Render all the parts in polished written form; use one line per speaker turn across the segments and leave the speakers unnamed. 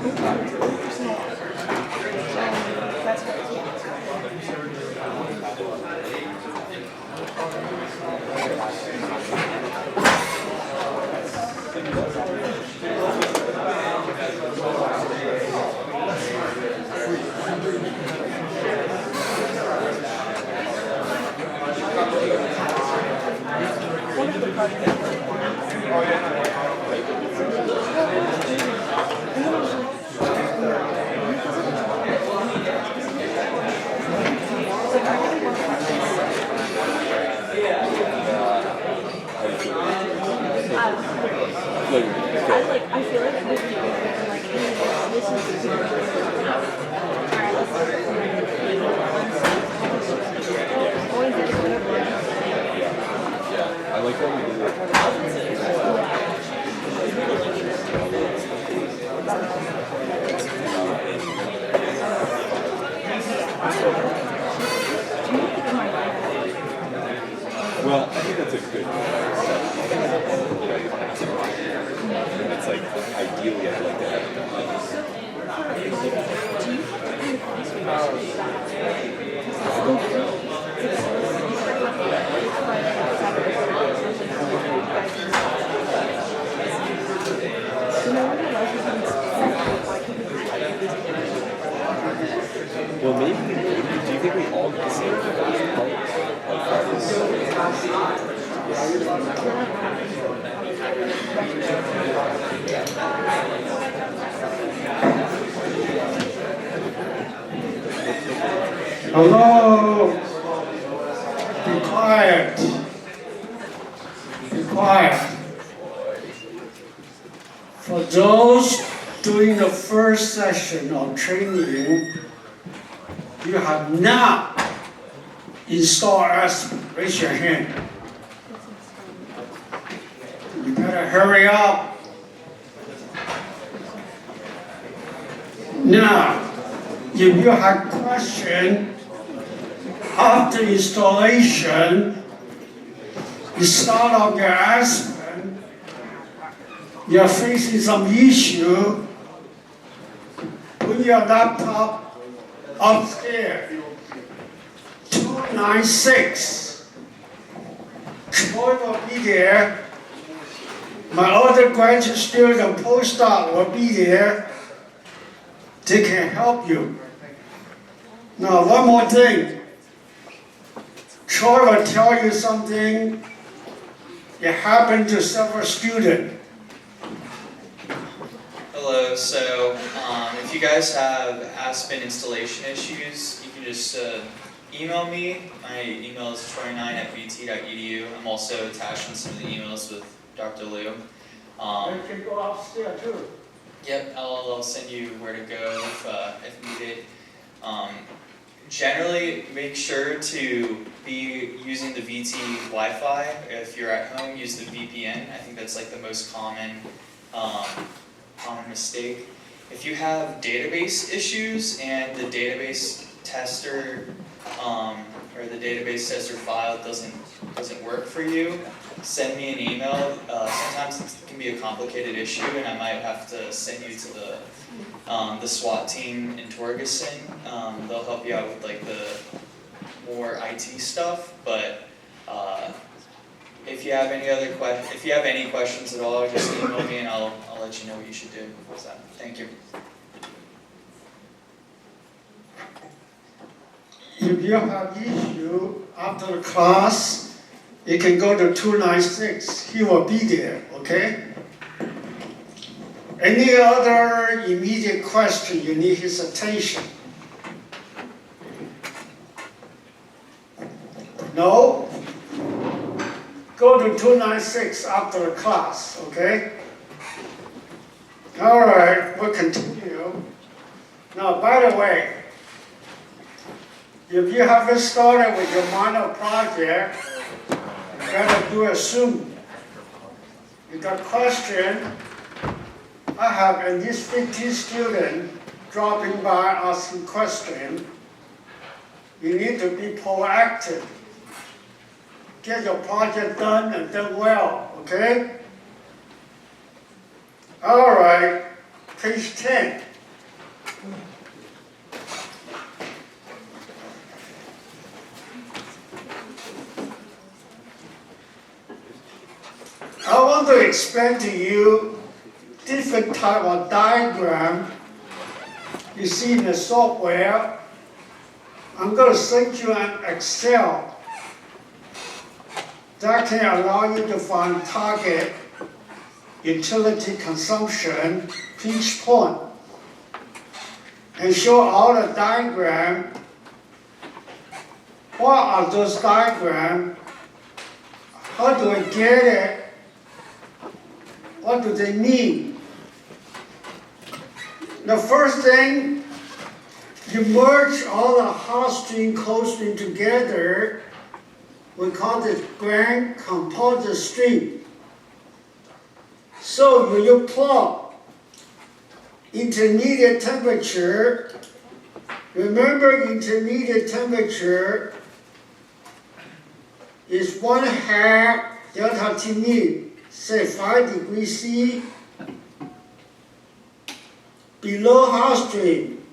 That's what, I feel like with you, I'm like, this is super alright,
I like how you do it. Well, I think that's a good step. And it's like, ideally, I'd like to have it done. Well, maybe, do you think we all get the same
Hello. Be quiet. Be quiet. For those doing the first session of training, you have not installed Aspen. Raise your hand. You better hurry up. Now, if you have questions after installation, you start off your Aspen, you're facing some issue, put your laptop upstairs, 296. Troy will be there. My other graduate student and postdoc will be there. They can help you. Now, one more thing. Troy will tell you something. It happened to several students.
Hello, so if you guys have Aspen installation issues, you can just email me. My email is troy9@vt.edu. I'm also attaching some of the emails with Dr. Liu.
You can go upstairs too.
Yep, I'll send you where to go if needed. Generally, make sure to be using the VT Wi-Fi. If you're at home, use the VPN. I think that's like the most common mistake. If you have database issues and the database tester or the database tester file doesn't work for you, send me an email. Sometimes it can be a complicated issue, and I might have to send you to the SWAT team in Torgerson. They'll help you out with like the more IT stuff. But if you have any questions at all, just email me and I'll let you know what you should do. So, thank you.
If you have issue after the class, you can go to 296. He will be there, okay? Any other immediate question you need his attention? No? Go to 296 after the class, okay? All right, we'll continue. Now, by the way, if you haven't started with your minor project, you better do it soon. You got question? I have at least 50 students dropping by asking questions. You need to be proactive. Get your project done and done well, okay? All right, page 10. I want to explain to you different type of diagram you see in the software. I'm going to send you an Excel that can allow you to find target, utility consumption, pinch point, and show all the diagram. What are those diagrams? How do I get it? What do they mean? The first thing, you merge all the hot stream, cold stream together. We call it grand composite stream. So when you plot intermediate temperature, remember intermediate temperature is 1/2 delta T mean, say 5 degrees C, below hot stream,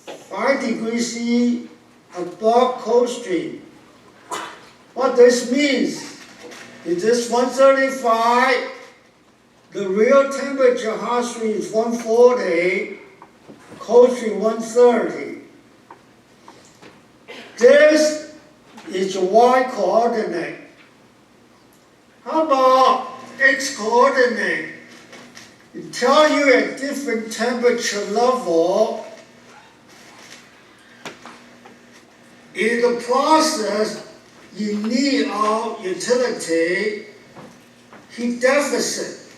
5 degrees C, above cold stream. What this means is this 135, the real temperature hot stream is 140, cold stream 130. This is the y coordinate. How about x coordinate? It tells you at different temperature level in the process you need of utility, heat deficit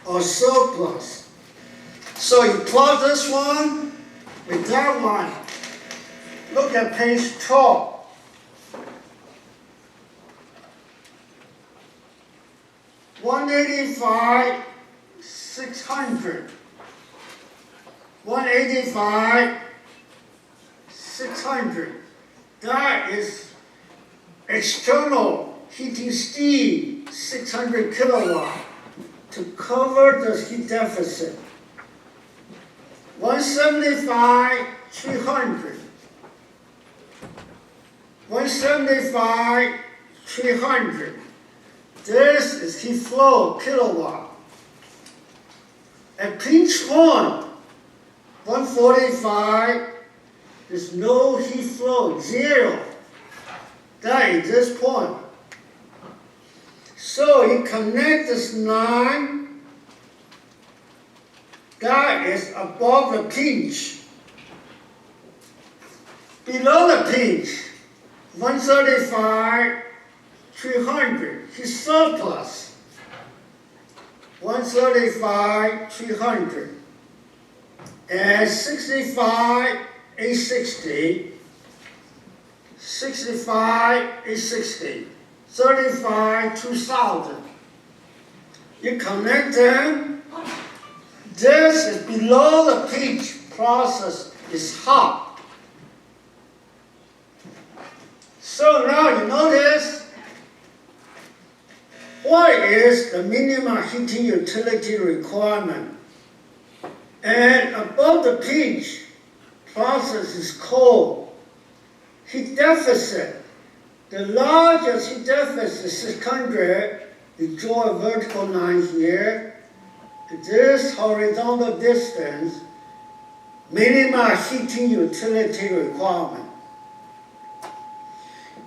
or surplus. So you plot this one with that one. Look at page 12. 185, 600. 185, 600. That is external heating steam, 600 kilowatt, to cover the heat deficit. 175, 300. 175, 300. This is heat flow, kilowatt. At pinch point, 145, there's no heat flow, 0. That is this point. So you connect this line, that is above the pinch. Below the pinch, 135, 300, heat surplus. 135, 300. And 65, 860. 65, 860. 35, 2000. You connect them. This is below the pinch. Process is hot. So now you notice what is the minimum heating utility requirement. And above the pinch, process is cold. Heat deficit. The largest heat deficit is 600. You draw a vertical line here. This horizontal distance, minimum heating utility requirement.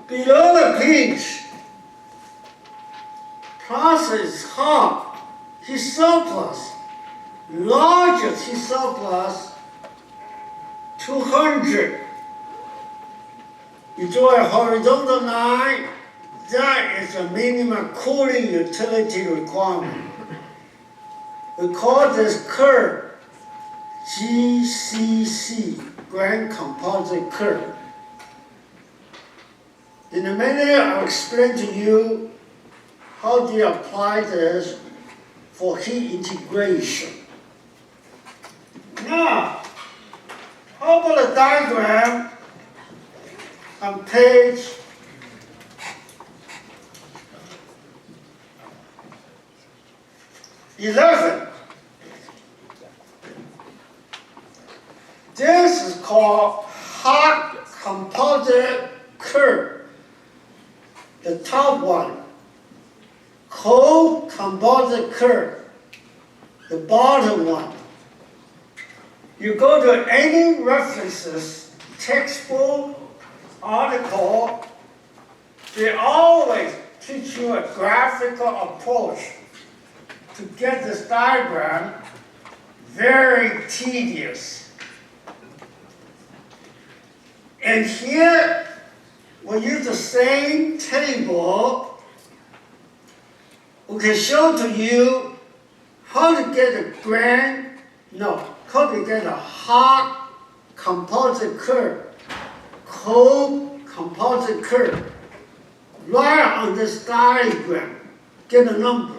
Below the pinch, process is hot. Heat surplus. Largest heat surplus, 200. You draw a horizontal line, that is a minimum cooling utility requirement. We call this curve GCC, Grand Composite Curve. In a minute, I'll explain to you how do you apply this for heat integration. Now, how about a diagram on page 11? is called hot composite curve, the top one. Cold composite curve, the bottom one. You go to any references, textbook, article, they always teach you a graphical approach to get this diagram. Very tedious. And here, we use the same table. We can show to you how to get how to get a hot composite curve, cold composite curve, right on this diagram, get a number.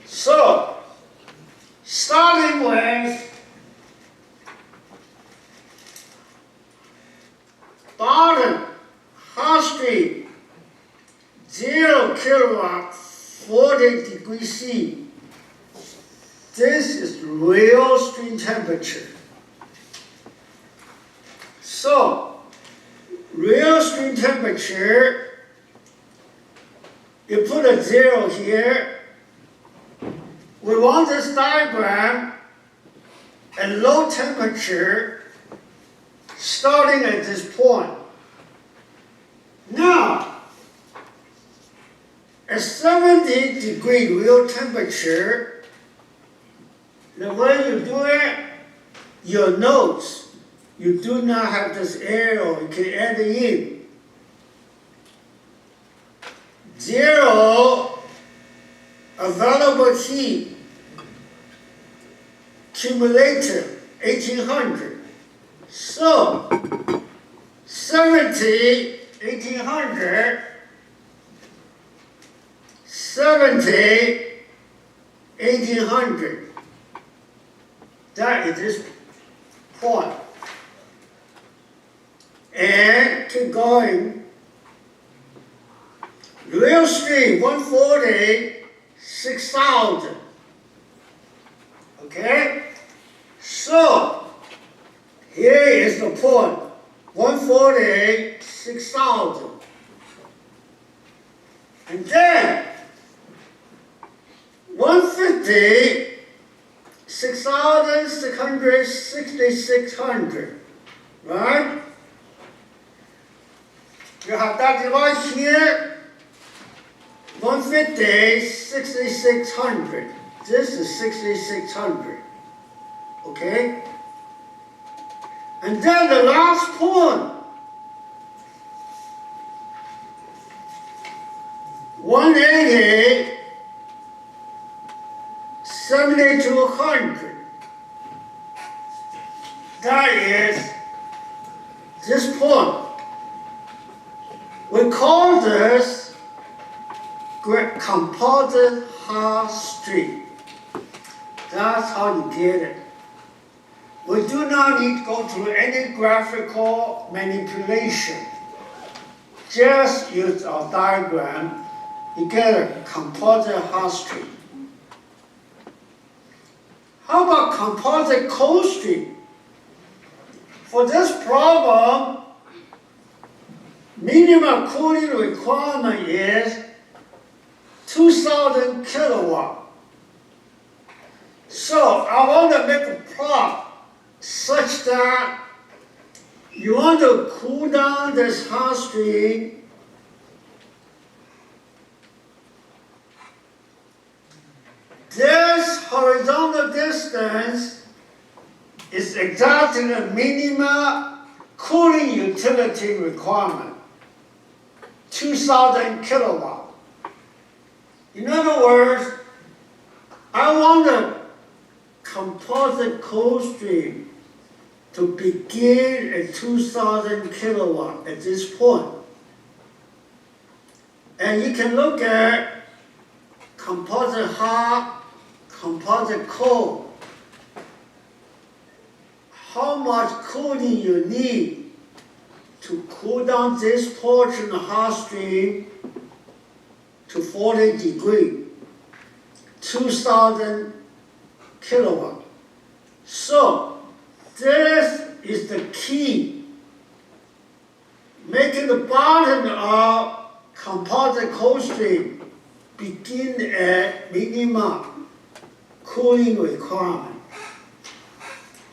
So, starting with bottom, hot street, 0 kilowatt, 40 degrees C. This is real stream temperature. So, real stream temperature, you put a 0 here. We want this diagram at low temperature starting at this point. Now, at 70 degree real temperature, the way you do it, your notes, you do not have this arrow, you can add it in. 0, available heat, cumulative, 1800. So, 70, 1800, 70, 1800. That is this point. And keep going. Real stream, 140, 6,000. Okay? So, here is the point. 140, 6,000. And then, 150, 6,600, 6,600, right? You have that device here, 150, 6,600. This is 6,600, okay? And then the last point, 180, 70 to 100. That is this point. We call this composite hot stream. That's how you get it. We do not need to go through any graphical manipulation. Just use our diagram, you get a composite hot stream. How about composite cold stream? For this problem, minimum cooling requirement is 2,000 kilowatt. So I want to make a plot such that you want to cool down this hot stream this horizontal distance is exactly the minimum cooling utility requirement, 2,000 kilowatt. In other words, I want a composite cold stream to begin at 2,000 kilowatt at this point. And you can look at composite hot, composite cold. How much cooling you need to cool down this portion of the hot stream to 40 degrees, 2,000 kilowatt. So, This is the key, making the bottom of composite cold stream begin at minimum cooling requirement.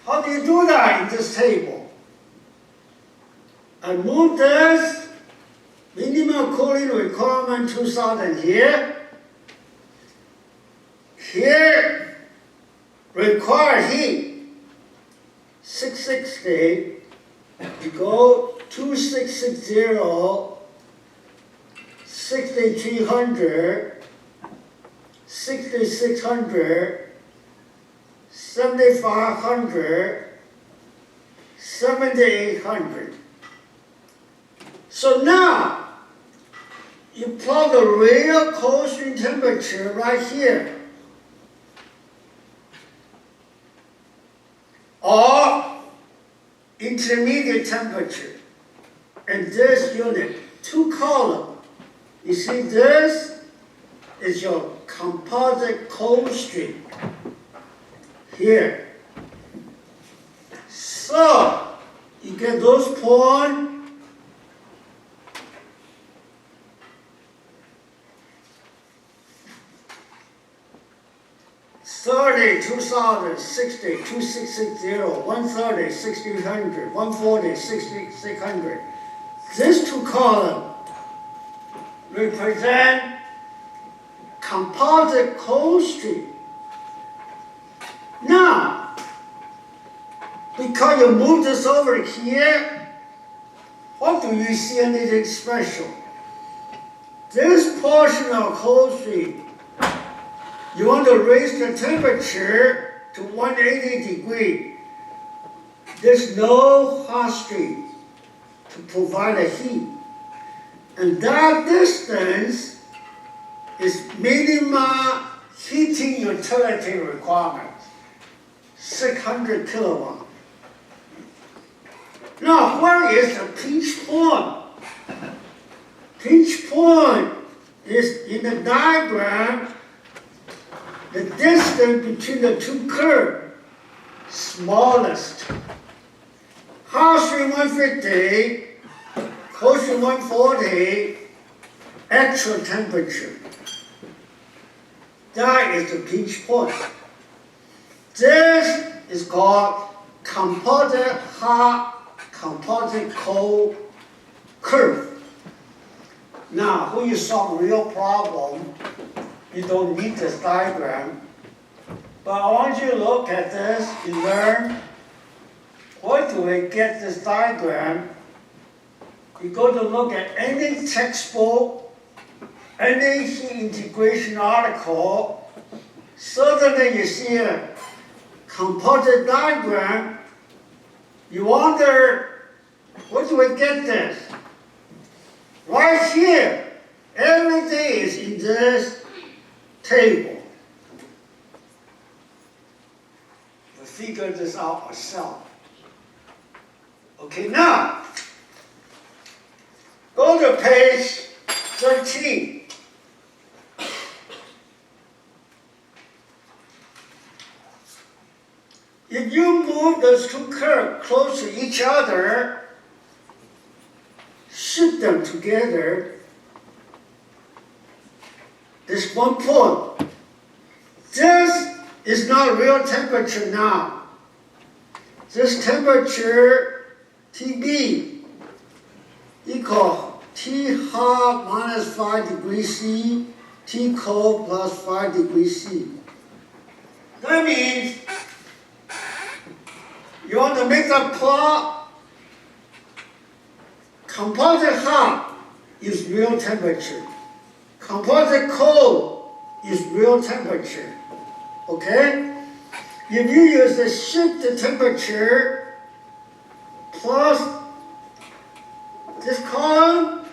How do you do that in this table? I move this minimum cooling requirement 2000 here. Here, required heat 660, you go 2660, 6300, 6600, 7500, 7800. So now, you plug the real cold stream temperature right here. Or intermediate temperature. And this unit, 2 column. You see this is your composite cold stream here. So you get those points. $30, $2,000, $60, $2,660, $130, $1,600, $140, $6,600. These 2 columns represent composite cold stream. Now, because you move this over here, what do you see anything special? This portion of cold stream, you want to raise the temperature to 180 degrees. There's no hot stream to provide a heat. And that distance is minimum heating utility requirements, 600 kilowatt. Now, where is the pinch point? Pinch point is in the diagram, the distance between the 2 curves, smallest. Hot stream 150, cold stream 140, actual temperature. That is the pinch point. This is called composite hot, composite cold curve. Now, when you solve real problem, you don't need this diagram. But I want you to look at this and learn, where do we get this diagram? You go to look at any textbook, any heat integration article, suddenly you see a composite diagram, you wonder, where do we get this? Right here, everything is in this table. We figured this out ourselves. Okay, now, go to page 13. If you move those 2 curves close to each other, shift them together, there's one point. This is not real temperature now. This temperature, TB, equal T hot minus 5 degrees C, T cold plus 5 degrees C. That means you want to make the plot, composite hot is real temperature. Composite cold is real temperature. Okay? If you use the shift temperature plus this column,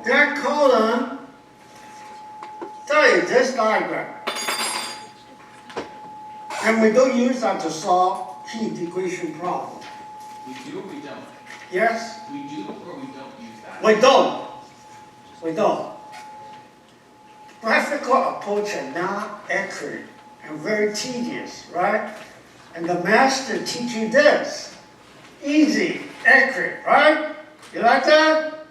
that column, that is this diagram. And we don't use that to solve heat integration problem.
We do or we don't?
Yes?
We do or we don't use that?
We don't. We don't. Graphical approach are not accurate and very tedious, right? And the master teach you this. Easy, accurate, right? You like that?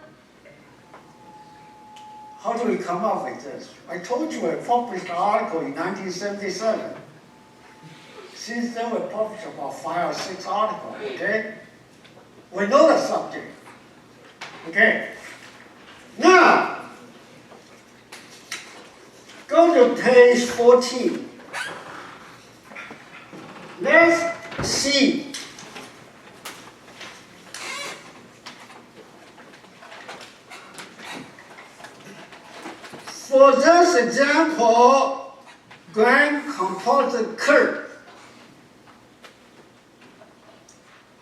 How do we come up with this? I told you I published an article in 1977. Since then, we published about 5 or 6 articles, okay? We know the subject, okay? Now, go to page 14. Let's see. For this example, grand composite curve.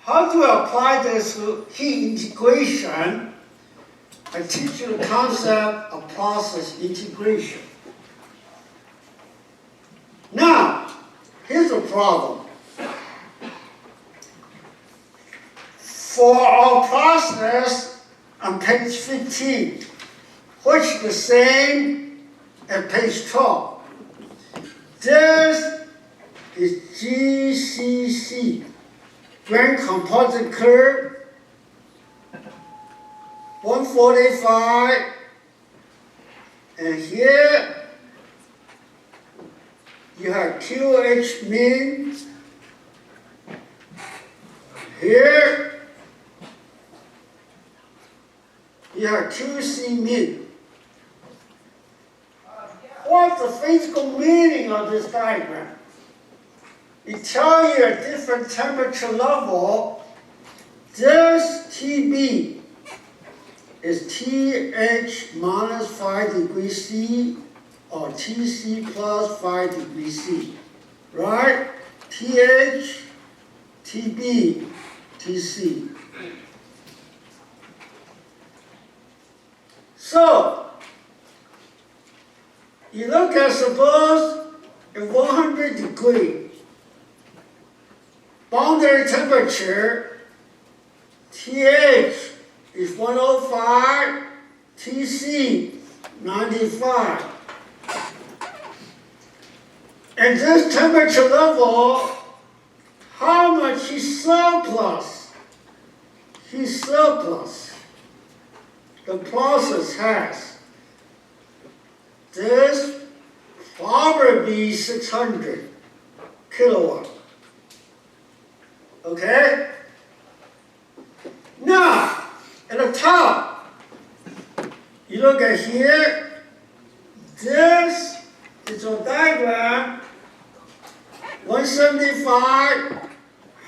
How to apply this to heat integration? I teach you the concept of process integration. Now, here's the problem. For our process on page 15, which is the same as page 12, this is GCC, grand composite curve, 145, and here you have QH min, here you have QC min. What's the physical meaning of this diagram? It tells you at different temperature level, this TB is TH minus 5 degrees C or TC plus 5 degrees C, right? TH, TB, TC. So, you look at, suppose, at 100 degrees, boundary temperature, TH is 105, TC 95. And this temperature level, how much heat surplus? Heat surplus the process has. This probably 600 kilowatt. Okay? Now, at the top, you look at here, this is a diagram, 175,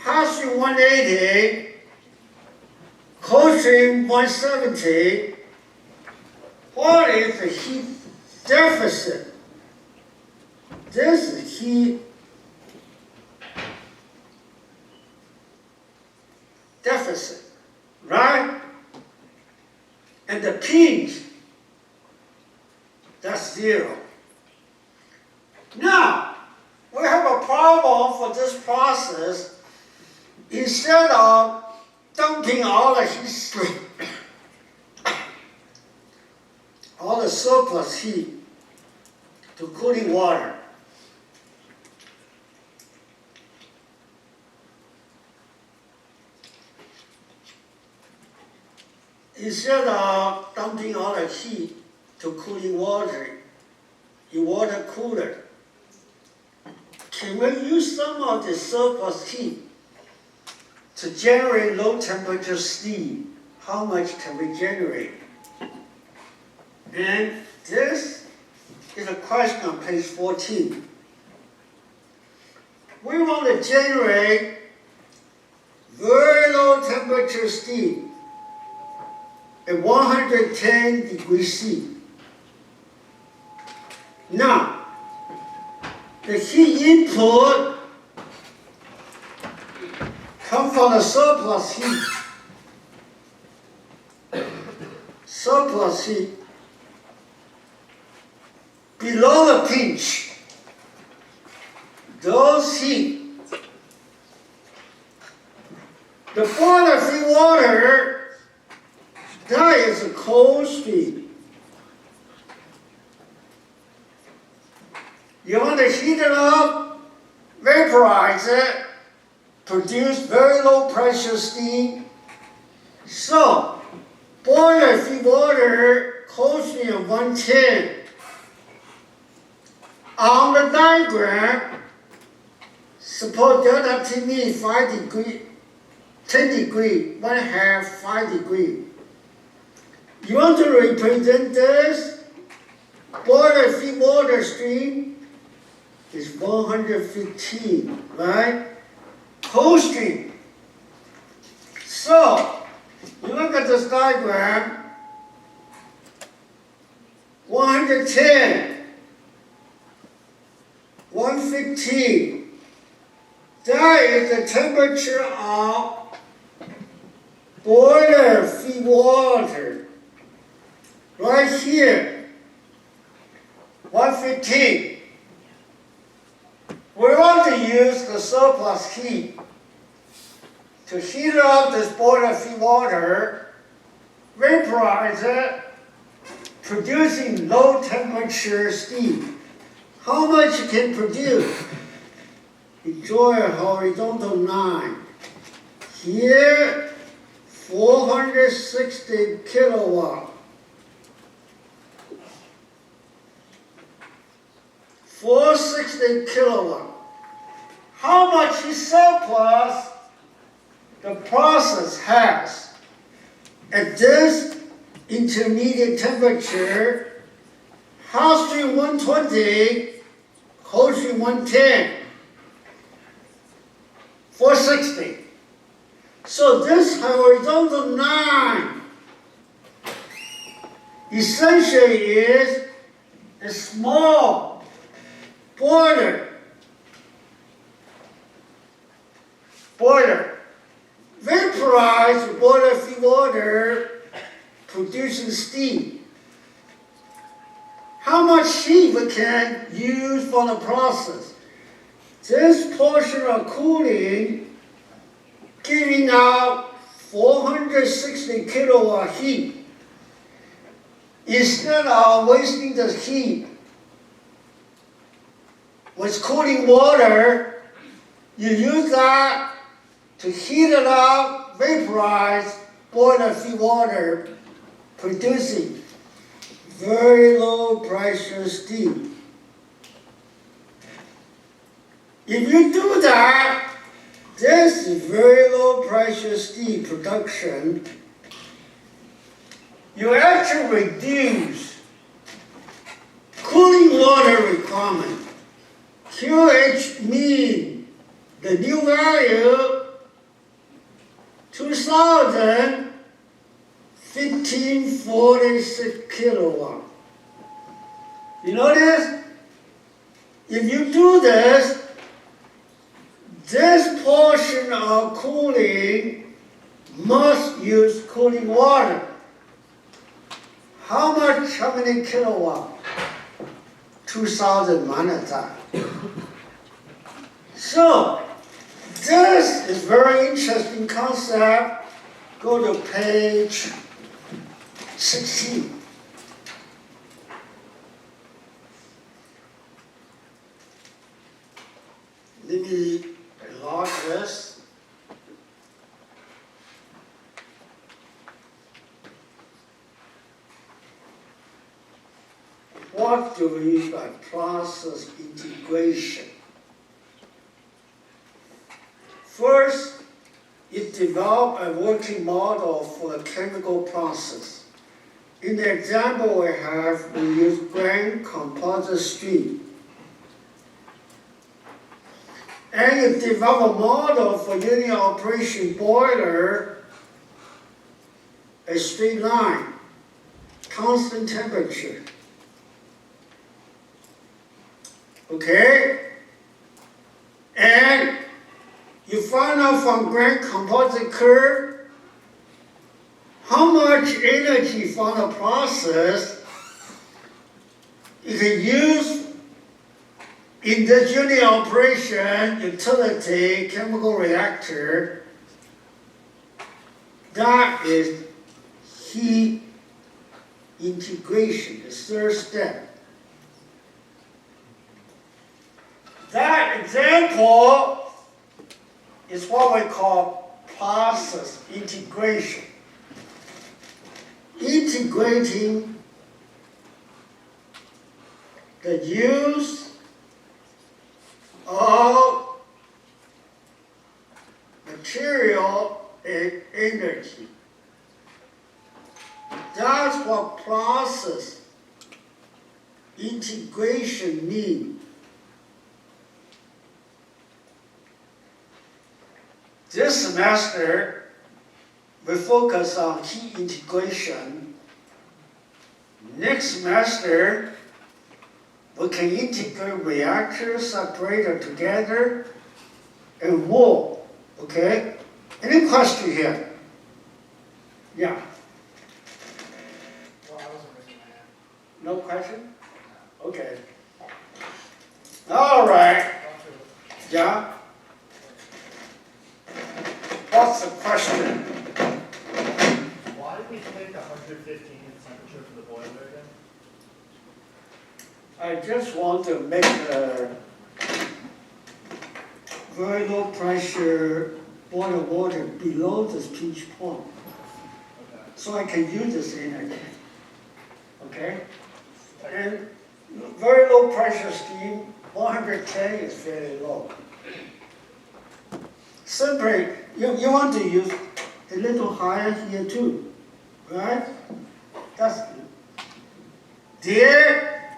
hot stream 180, cold stream 170. What is the heat deficit? This is heat deficit, right? And the pinch, that's 0. Now, we have a problem for this process. Instead of dumping all the heat, all the surplus heat to cooling water, instead of dumping all the heat to cooling water in water cooler, can we use some of the surplus heat to generate low temperature steam? How much can we generate? And this is a question on page 14. We want to generate very low temperature steam at 110 degrees C. Now, the heat input comes from the surplus heat. Surplus heat below the pinch. Those heat. The boiler feed water, that is a cold stream. You want to heat it up, vaporize it, produce very low pressure steam. So, boiler feed water closely at 110. On the diagram, suppose delta T means 5 degree, 10 degree, 1/2, 5 degree. You want to represent this? Boiler feed water stream is 115, right? Cold stream. So, you look at this diagram, 110, 115. That is the temperature of boiler feed water. Right here, 115. We want to use the surplus heat to heat up this boiler feed water, vaporize it, producing low temperature steam. How much it can produce? Enjoy a horizontal line. Here, 460 kilowatt. 460 kilowatt. How much surplus the process has at this intermediate temperature? Hot stream 120, cold stream 110, 460. So this horizontal line essentially is a small boiler. Vaporized boiler feed water producing steam. How much heat we can use for the process? This portion of cooling giving out 460 kilowatt heat. Instead of wasting the heat with cooling water, you use that to heat it up, vaporize boiler feed water, producing very low pressure steam. If you do that, this is very low pressure steam production. You actually reduce cooling water requirement. QH mean the new value 1546 kilowatt. You notice? If you do this, this portion of cooling must use cooling water. How many kilowatt? 2000 minus that. So, this is very interesting concept. Go to page 16. Let me enlarge this. What do we mean by process integration? First, it developed a working model for a chemical process. In the example we use grain composite stream. And it developed a model for unit operation boiler, a straight line, constant temperature. Okay? And you find out from grain composite curve how much energy from the process you can use in this unit operation utility chemical reactor. That is heat integration, the third step. That example is what we call process integration. Integrating the use of material and energy. That's what process integration means. This semester, we focus on heat integration. Next semester, we can integrate reactor, separator together, and more. Okay? Any question here? Yeah.
Well, I wasn't raising my hand.
No question? Okay. All right. Yeah. What's the question?
Why did we pick 115 temperature for the boiler again?
I just want to make a very low pressure boil water below this pinch point,
Okay.
so I can use this energy. Okay? And very low pressure steam, 110 is very low. Simply, you want to use a little higher here too, right? That's there.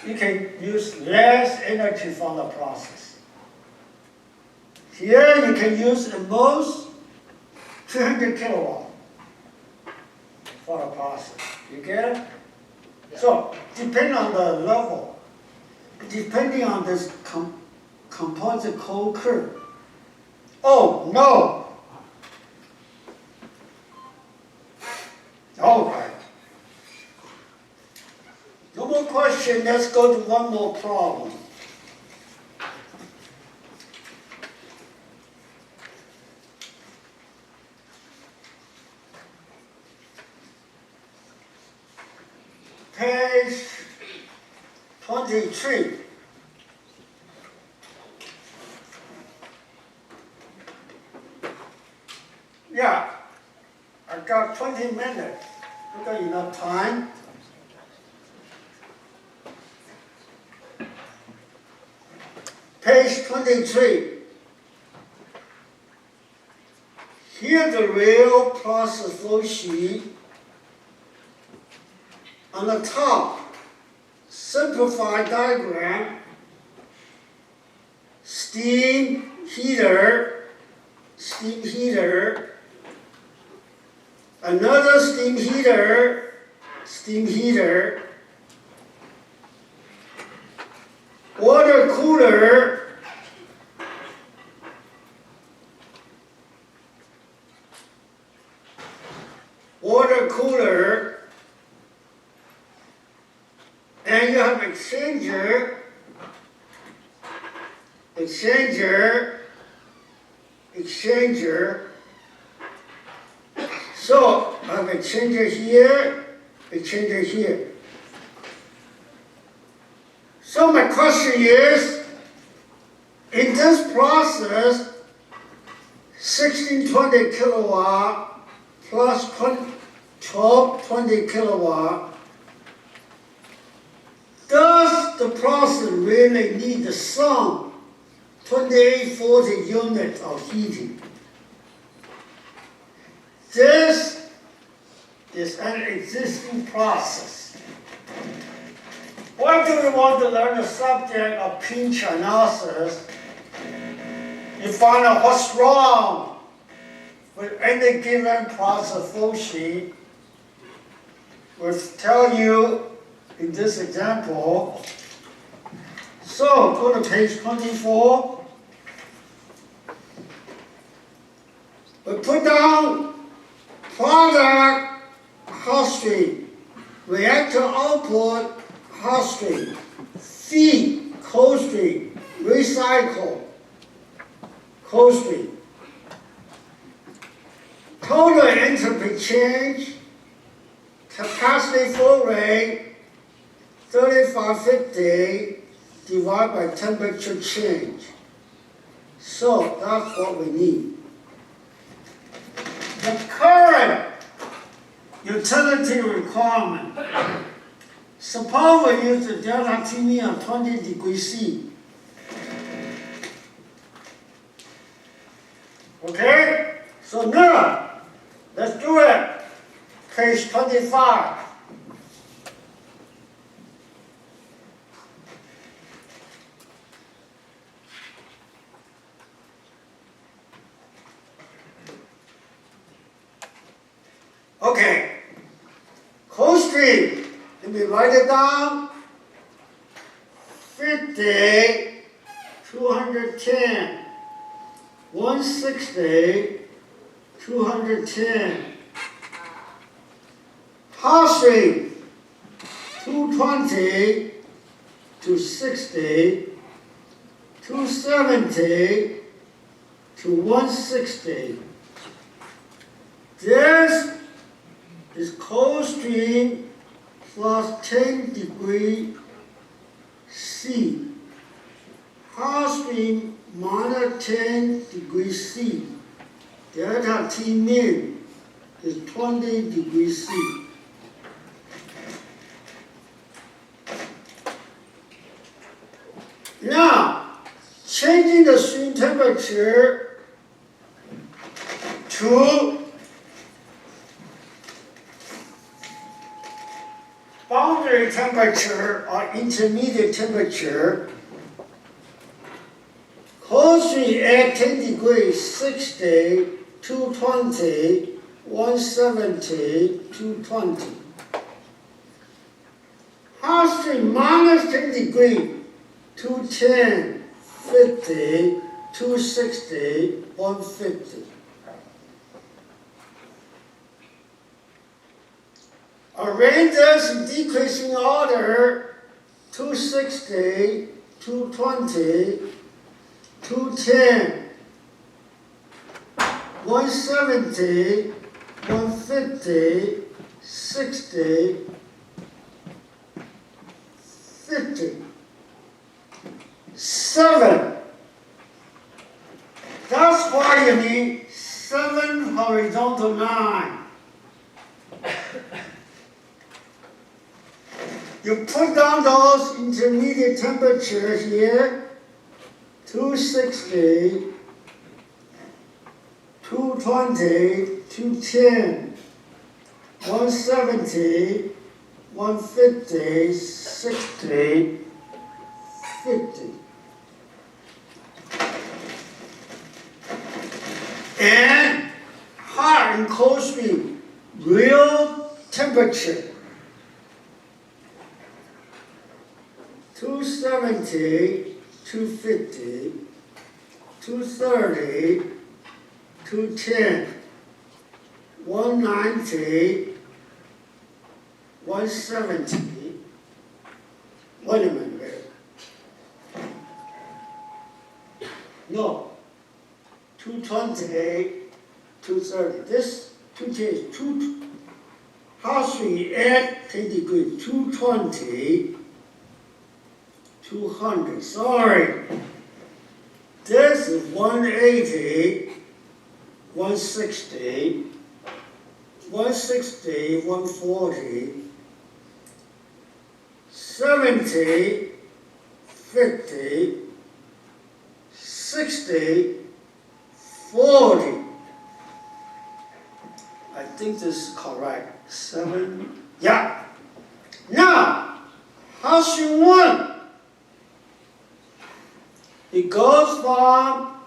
You can use less energy from the process. Here you can use the most 300 kilowatt for the process. You get it?
Yeah.
So, depending on the level, depending on this composite cold curve. Oh, no! All right. No more question, let's go to one more problem. Page 23. Yeah, I got 20 minutes. We got enough time. Page 23. Here's the real process flow sheet. On the top, simplified diagram, steam heater, another steam heater, water cooler, and you have exchanger, So I have exchanger here. So my question is, in this process, 1620 kilowatt plus 1220 kilowatt, does the process really need the sum 2840 units of heating? This is an existing process. Why do we want to learn the subject of pinch analysis? You find out what's wrong with any given process flow sheet. We'll tell you in this example. So go to page 24. We put down product hot stream, reactor output hot stream, feed cold stream, recycle cold stream. Total entropy change, capacity flow rate 3550 divided by temperature change. So that's what we need. The current utility requirement. Suppose we use the delta T mean of 20 degrees C. Okay? So now, let's do it. Page 25. Okay. Cold stream. Let me write it down. 50, 210, 160, 210. Hot stream. 220, 260, 270 to 160. This is cold stream plus 10 degree C. Hot stream minus 10 degrees C. Delta T min is 20 degrees C. Now, changing the stream temperature to boundary temperature or intermediate temperature, cold stream at 10 degrees, 60, 220, 170, 220. Hot stream minus 10 degrees, 210, 50, 260, 150. Arrange this in decreasing order, 260, 220, 210, 170, 150, 60, 50. 7. That's why you need 7 horizontal lines. You put down those intermediate temperatures here, 260, 220, 210, 170, 150, 60, 50. And hot and cold stream, real temperature. 270, 250, 230, 210, 190, 170. Wait a minute. No. 220, 230. This 210 is 2. Hot stream at 10 degrees, 220. 200, sorry. This is 180, 160, 160, 140, 70, 50, 60, 40. I think this is correct. 7, yeah. Now, hot stream 1. It goes from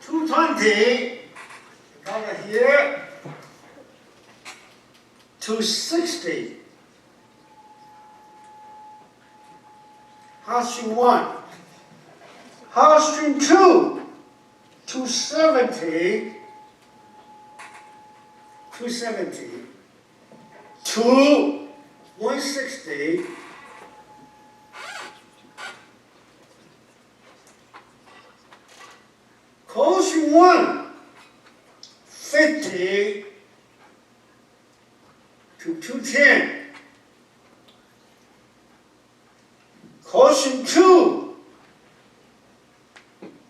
220, got it here, to 60. Hot stream 1. Hot stream 2, 270, 270, to 160, cold stream 1, 50 to 210. Cold stream 2,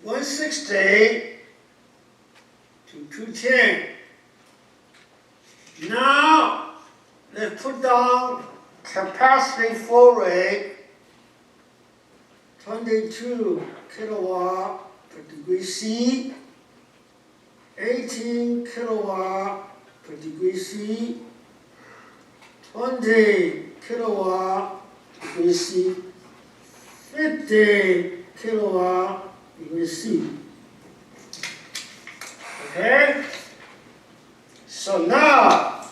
160 to 210. Now, let's put down capacity flow rate, 22 kilowatt per degree C, 18 kilowatt per degree C, 20 kilowatt per degree C, 50 kilowatt per degree C. Okay? So now,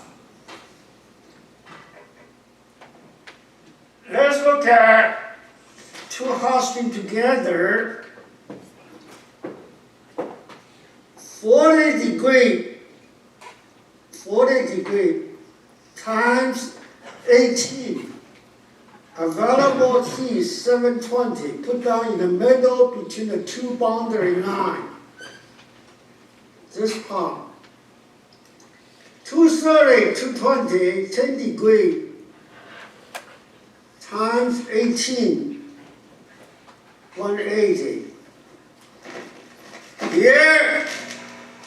let's look at two hot streams together. 40 degree times 18. Available heat 720. Put down in the middle between the two boundary lines. This part. 230, 220, 10 degree times 18, 180. Here,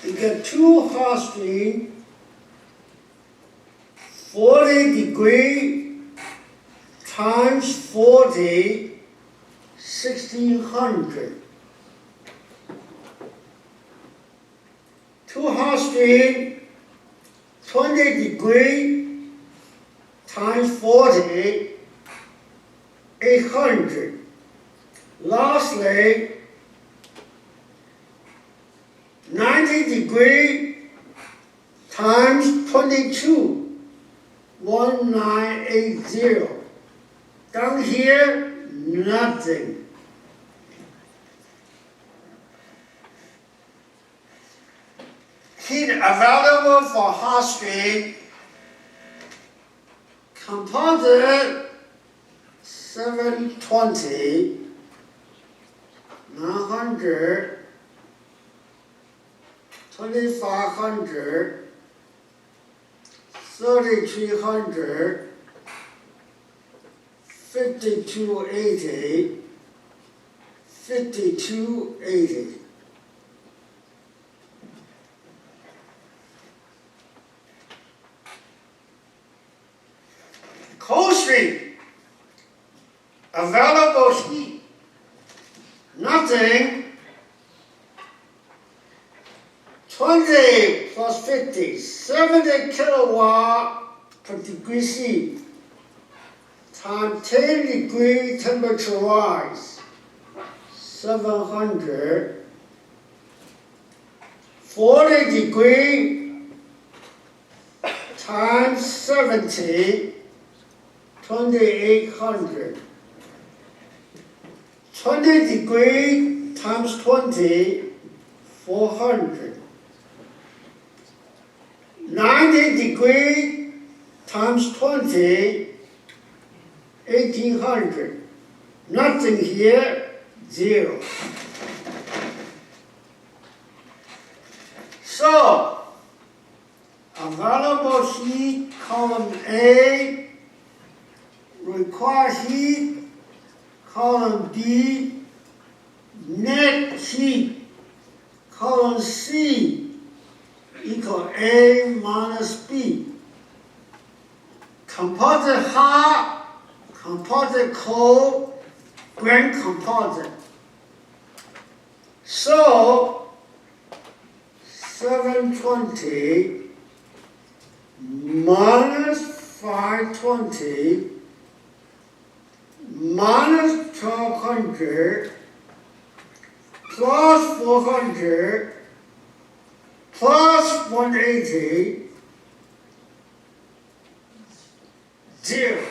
you get two hot streams, 40 degree times 40, 1600. Two hot streams, 20 degree times 40, 800. Lastly, 90 degree times 22, 1980. Down here, nothing. Heat available for hot stream, composite 720, 900, 2500, 3300, 5280, 5280. Cold stream, available heat, nothing. 20 plus 50, 70 kilowatt per degree C, times 10 degree temperature rise, 700, 40 degree times 70, 2800. 20 degree times 20, 400. 90 degree times 20, 1800. Nothing here, 0. So, available heat, column A, required heat, column B, net heat, column C, equal A minus B. Composite hot, composite cold, grand composite. So, 720 minus 520 minus 1200 plus 400 plus 180, 0.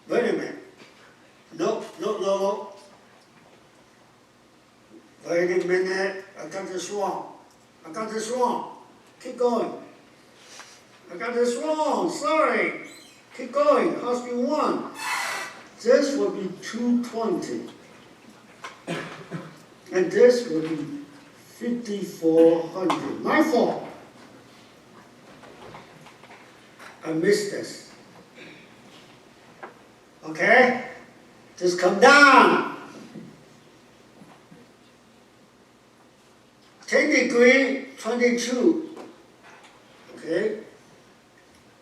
Wait a minute. No. Wait a minute. I got this wrong. Keep going. I got this wrong. Sorry. Keep going. Hot stream 1. This will be 220. And this will be 5400. My fault. I missed this. Okay? Just come down. degree, 22. Okay?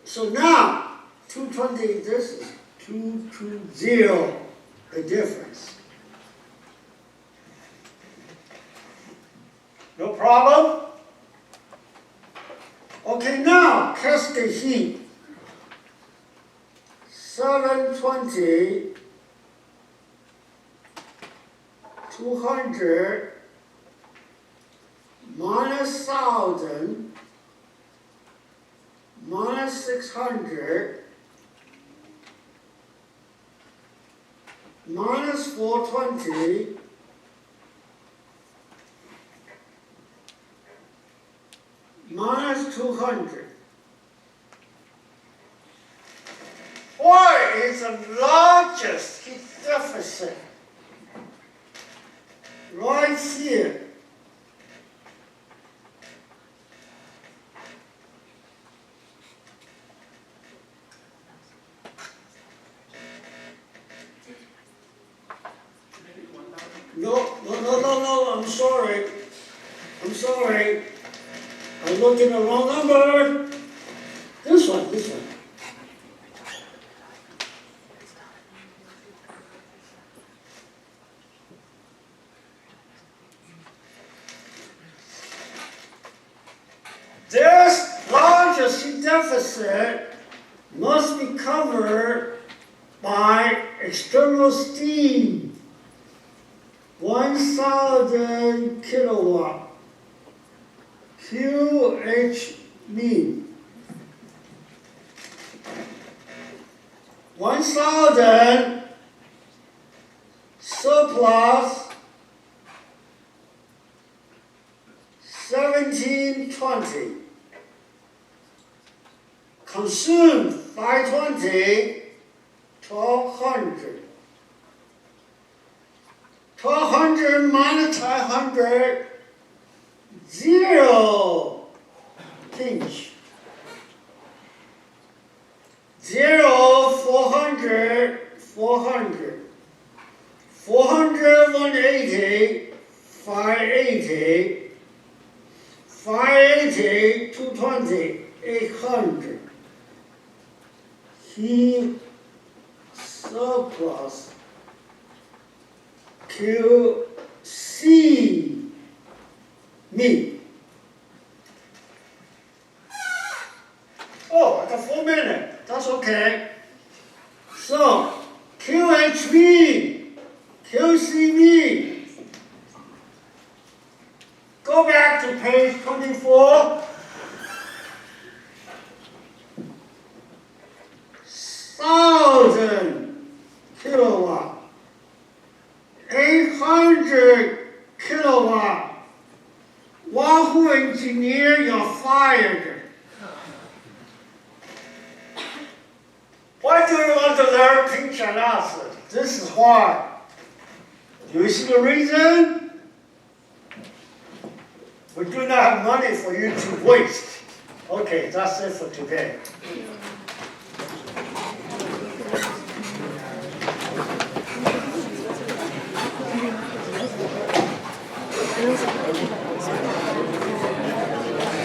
So now, 220, this is 220, the difference. No problem? Okay, now, cascade heat. 720, 200, minus 1,000, minus 600, minus 420, minus 200. What is the largest heat deficit? Right here. No, I'm sorry. I'm looking at the wrong number. This one. This largest heat deficit must be covered by external steam. 1,000 kilowatt. QH mean. 1,000 surplus 1720. Consumed 520, 1,200. 1,200 minus 500, 0 pinch. 0, 400, 400. 400, 180, 580. 580, 220, 800. Heat surplus QC me. Oh, I got 4 minutes. That's okay. So QHV, QCV. Go back to page 24. 1,000 kilowatt. 800 kilowatt. Wahoo engineer, you're fired. Why do you want to learn pinch analysis? This is why. Do you see the reason? We do not have money for you to waste. Okay, that's it for today.